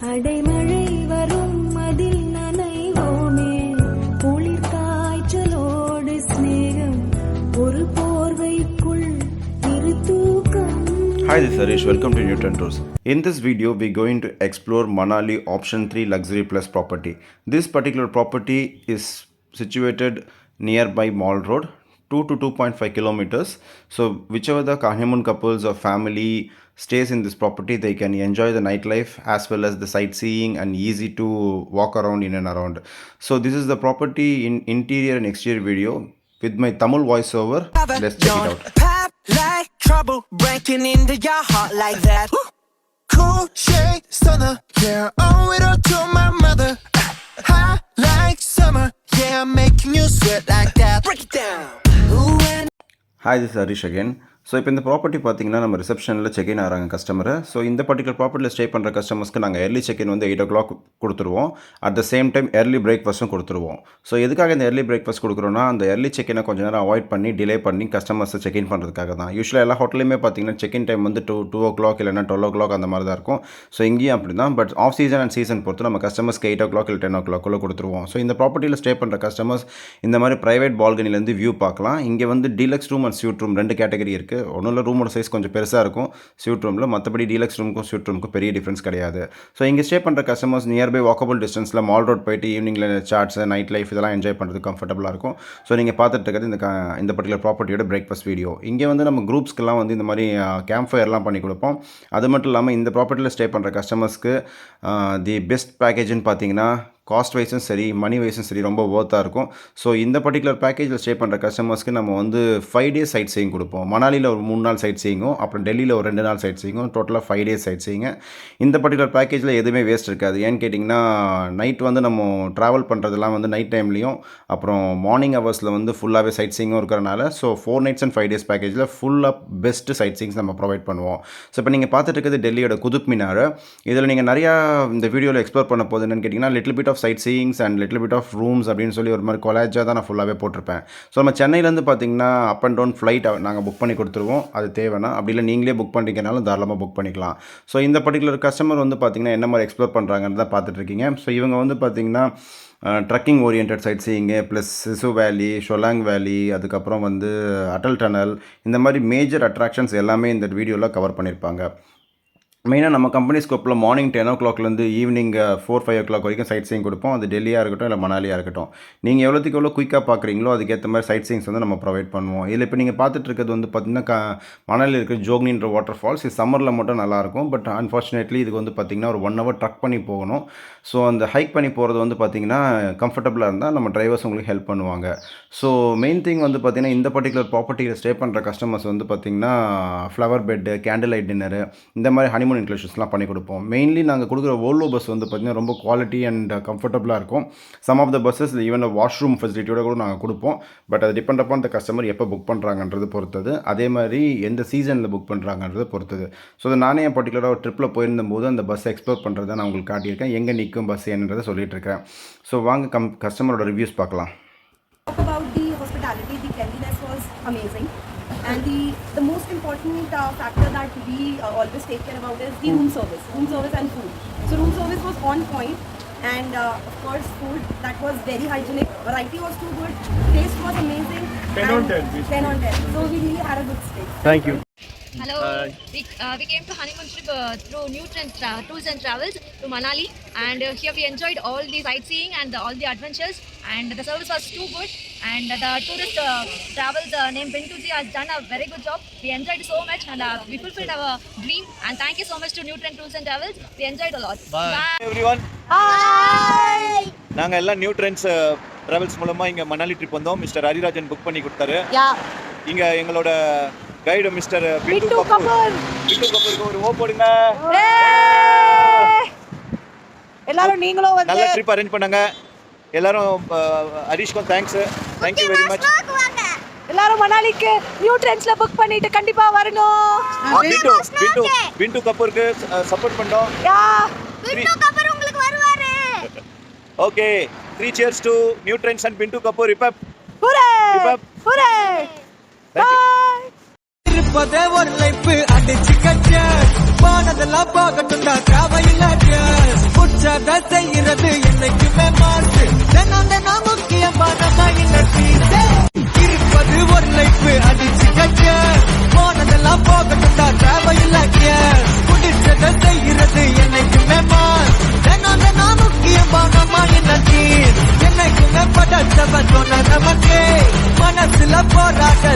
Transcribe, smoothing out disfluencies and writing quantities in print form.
அடைமழை வரும் அதில் நனைவோமே குளிர் காய்ச்சலோடு ஸ்நேகம் ஒரு போர்வைக்குள் இரு தூக்கம். Hi, this is Harish. Welcome to Newton Tours. In this video, we're going to explore Manali Option 3 Luxury Plus property. This particular property is situated nearby Mall Road, 2 to 2.5 kilometers. So whichever the honeymoon couples or family stays in this property, they can enjoy the nightlife as well as the sightseeing and easy to walk around in and around. So this is the property in interior and exterior video with my Tamil voiceover. Let's check it out. Pop like trouble breaking into your heart like that. Cool shade stunner, yeah, owe it all to my mother. High like summer, yeah, I'm making you sweat like that. Break it down. Ooh, and Hi, this is Harish again. So இப்போ இந்த property பார்த்தீங்கன்னா நம்ம ரிசப்ஷனில் check in ஆகிறாங்க கஸ்டமரை. So இந்த particular ப்ராப்பர்ட்டியில் stay பண்ணுற கஸ்டமர்ஸ்க்கு நாங்கள் early செக்இன் வந்து 8 o'clock கொடுத்துருவோம். At the same time early பிரேக்ஃபாஸ்ட்டும் கொடுத்துருவோம். ஸோ எதுக்காக இந்த early பிரேக்ஃபாஸ்ட் கொடுக்குறோன்னா அந்த early செக்இனை கொஞ்சம் நேரம் அவாய்ட் பண்ணி டிலே பண்ணி கஸ்டமர்ஸை செக்இன் பண்ணுறதுக்காக தான். யூஸ்வலாக எல்லா ஹோட்டலையுமே பார்த்தீங்கன்னா செக்இன் டைம் வந்து 2 o'clock இல்லைனா 12 o'clock அந்த மாதிரி தான் இருக்கும். ஸோ இங்கேயும் அப்படி தான். But off season and season பொறுத்து நம்ம கஸ்டமர்ஸ்க்கு 8 o'clock இல்லை 10 o'clock கொடுத்துருவோம். ஸோ இந்த ப்ராப்பர்ட்டியில் ஸ்டே பண்ணுற கஸ்டமர்ஸ் இந்த மாதிரி ப்ரைவேட் பால்கனிலேருந்து வியூ பார்க்கலாம். இங்கே வந்து deluxe room and suite room 2 category இருக்குது. ஒன்றும் இல்லை, ரூமோட சைஸ் கொஞ்சம் பெருசாக இருக்கும் ஸ்யூட் ரூமில். மற்றபடி டீலக்ஸ் ரூமுக்கும் ஸ்யூட் ரூமுக்கும் பெரிய டிஃப்ரென்ஸ் கிடையாது. ஸோ இங்கே ஸ்டே பண்ணுற கஸ்டமர்ஸ் நியர்பை வாக்கபிள் டிஸ்டன்ஸில் மால் ரோட் போயிட்டு ஈவினிங்கில் சாட்ஸ் நைட் லைஃப் இதெல்லாம் என்ஜாய் பண்ணுறது கம்ஃபர்டபுளாக இருக்கும். ஸோ நீங்கள் பார்த்துட்டு இருக்கிறது இந்த பர்டிகுலர் ப்ராப்பர்ட்டியோட பிரேக்ஃபாஸ்ட் வீடியோ. இங்கே வந்து நம்ம குரூப்ஸ்க்கெல்லாம் வந்து இந்த மாதிரி கேம்ப் ஃபயர்லாம் பண்ணி கொடுப்போம். அது மட்டும் இல்லாமல் இந்த ப்ராப்பர்ட்டியில் ஸ்டே பண்ணுற கஸ்டமர்ஸ்க்கு தி பெஸ்ட் பேக்கேஜ்னு பார்த்தீங்கன்னா காஸ்ட் வைஸும் சரி மணி வைஸும் சரி ரொம்ப ஒர்த்தாக இருக்கும். ஸோ இந்த பர்டிகுலர் பேக்கேஜில் ஸ்டே பண்ணுற கஸ்டமர்ஸ்க்கு நம்ம வந்து 5 days சைட் சீயிங் கொடுப்போம். மணாலியில் ஒரு 3 நாள் சைட் சீயிங்கும் அப்புறம் டெல்லியில் ஒரு 2 நாள் சைட் சீயிங்கும் டோட்டலாக 5 days சைட் சீயிங்க. இந்த பர்டிகுலர் பேக்கேஜில் எதுவுமே வேஸ்ட் இருக்காது. ஏன்னு கேட்டிங்கன்னா நைட் வந்து நம்ம ட்ராவல் பண்ணுறதுலாம் வந்து நைட் டைம்லேயும் அப்புறம் மார்னிங் ஹவர்ஸில் வந்து ஃபுல்லாகவே சைட் சீயிங்கும் இருக்கிறனால ஸோ 4 nights and 5 days பேக்கேஜில் ஃபுல்லாக பெஸ்ட்டு சைட் சீயிங்ஸ் நம்ம ப்ரொவைட் பண்ணுவோம். ஸோ இப்போ நீங்கள் பார்த்துட்டு இருக்கிறது டெல்லியோட குதுப் மினார். இதில் நீங்கள் நிறையா இந்த வீடியோவில் எக்ஸ்ப்ளோர் பண்ண போது என்னென்னு கேட்டிங்கன்னா little bit of sight seeings and little bit of rooms அப்படின்னு சொல்லி ஒரு மாதிரி கொலாஜாக தான் நான் ஃபுல்லாகவே போட்டிருப்பேன். ஸோ நம்ம சென்னையிலேருந்து பார்த்தீங்கன்னா அப் அண்ட் டவுன் ஃப்ளைட் நாங்கள் புக் பண்ணி கொடுத்துருவோம். அது தேவைன்னா அப்படி இல்லை நீங்களே புக் பண்ணிக்கிறனாலும் தாராளமாக புக் பண்ணிக்கலாம். ஸோ இந்த பர்டிகுலர் கஸ்டமர் வந்து பார்த்திங்கன்னா என்ன மாதிரி எக்ஸ்ப்ளோர் பண்ணுறாங்கன்னு தான் பார்த்துட்ருக்கீங்க. ஸோ இவங்க வந்து பார்த்திங்கன்னா ட்ரக்கிங் ஓரியன்ட் சைட் சீயிங்கு ப்ளஸ் சிசு வேலி, ஷொலாங் வேலி, அதுக்கப்புறம் வந்து அட்டல் டனல், இந்த மாதிரி மேஜர் அட்ராக்ஷன்ஸ் எல்லாமே இந்த வீடியோவில் கவர் பண்ணியிருப்பாங்க. மெயினாக நம்ம கம்பெனி ஸ்கோப்பில் மார்னிங் 10 o'clockலேருந்து ஈவினிங் 4-5 o'clock வரைக்கும் சைட் சீயிங் கொடுப்போம். அது டெல்லியாக இருக்கட்டும் இல்லை மணாலியாக இருக்கட்டும். நீங்கள் எவ்வளோத்துக்கு எவ்வளோ குயிக்காக பார்க்குறீங்களோ அதுக்கேற்ற மாதிரி சைட் சீயிங்ஸ் வந்து நம்ம ப்ரொவைட் பண்ணுவோம். இதில் இப்போ நீங்கள் பார்த்துட்டு இருக்கிறது வந்து பார்த்திங்கன்னா மணாலியில் இருக்கிற ஜோக்னின்ற வாட்டர் ஃபால்ஸ். இது சம்மரில் மட்டும் நல்லாயிருக்கும். பட் அன்ஃபார்ச்சுனேட்லி இதுக்கு வந்து பார்த்திங்கன்னா ஒரு 1 hour ட்ரக் பண்ணி போகணும். ஸோ அந்த ஹைக் பண்ணி போகிறது வந்து பார்த்திங்கன்னா கம்ஃபர்டபுளாக இருந்தால் நம்ம டிரைவர்ஸ் உங்களுக்கு ஹெல்ப் பண்ணுவாங்க. ஸோ மெயின் திங் வந்து பார்த்திங்கன்னா இந்த பர்டிகுலர் ப்ராப்பர்ட்டியில் ஸ்டே பண்ணுற கஸ்டமர்ஸ் வந்து பார்த்திங்கன்னா flower bed, candle light dinner, இந்த மாதிரி ஹனிமூன் இன்க்ளூஷன்ஸ்லாம் பண்ணி கொடுப்போம். மெயின்லி நாங்கள் கொடுக்குற ஓல்வோ பஸ் வந்து பார்த்திங்கன்னா ரொம்ப குவாலிட்டி அண்ட் கம்ஃபர்டபுளாக இருக்கும். Some of the buses even washroom ஃபெசிலிட்டியோட கூட நாங்கள் கொடுப்போம். பட் அது டிபெண்ட் அப்பான் த கஸ்டமர் எப்போ புக் பண்ணுறாங்கன்றது பொறுத்தது. அதே மாதிரி எந்த சீசனில் புக் பண்ணுறாங்கன்றது பொறுத்தது. ஸோ நானே என் பர்டிகுலராக ஒரு ட்ரிப்பில் போயிருந்தபோது அந்த பஸ் எக்ஸ்ப்ளோர் பண்ணுறதை நான் உங்களுக்கு காட்டியிருக்கேன். எங்கே நிற்கும் பஸ் என்னன்றதை சொல்லிட்டு இருக்கேன். ஸோ வாங்க கஸ்டமரோட ரிவ்யூஸ் பார்க்கலாம். About the hospitality, the cleanliness was amazing, and the most important factor that we always take care about is the room service and food. So room service was on point, and of course food that was very hygienic. Variety was too good, taste was amazing. 10 on 10. 10 on 10. So we really had a good stay. Thank you. Hello, we came to honeymoon trip through Newton Tours and Travels to Manali, and here we enjoyed all the sightseeing and all the adventures, and the service was too good, and the tourist travels named Bintuji has done a very good job. We enjoyed so much, and we fulfilled our dream, and thank you so much to Newton Tours and Travels. We enjoyed a lot. Bye. Everyone. Hi. நாங்க எல்லாம் new trends travels மூலமா இங்க Manali trip வந்தோம். Mister Harirajan book பண்ணி கொடுத்தாரு. இங்க எங்களோட guide mister Bhind Kapoor. Bhind கபூருக்கு ஒரு ஓ போடுங்க. எல்லாரும் நீங்களும் வந்து நல்ல ட்ரிப் அரேஞ்ச் பண்ணாங்க. எல்லாரும் ஹரிஷ்க்கு thanks. Thank you very much. எல்லாரும் மணாலிக்கு நியூ ட்ரெண்ட்ஸ்ல புக் பண்ணிட்டு கண்டிப்பா வரணும். பிண்டு கபூருக்கு சப்போர்ட் பண்ணோம். பிண்டு கபூர் உங்களுக்கு வருவாரு. Okay, 3 cheers to New Trends and Bintu Kapoor. Hip hop. Hooray! Hooray! Bye. இருப்பதே ஒரு லைஃப் அடிச்சு கட்ட போனதெல்லாம் போகட்டும் தான் தேவையில்லை. பிடிச்சத செய்யறது என்னைக்குமே மாசு தினம் தினம் முக்கியமான இருப்பது ஒரு லைஃப் அடிச்சு கட்ட போனதெல்லாம் போகட்டும்டா தேவையில்ல பிடிச்சத செய்யறது என்னைக்குமே மாஸ் தினம் தினம் முக்கியமான என்னைக்குமே படச்சவ சொன்ன நமக்கு மனசுல போராட்ட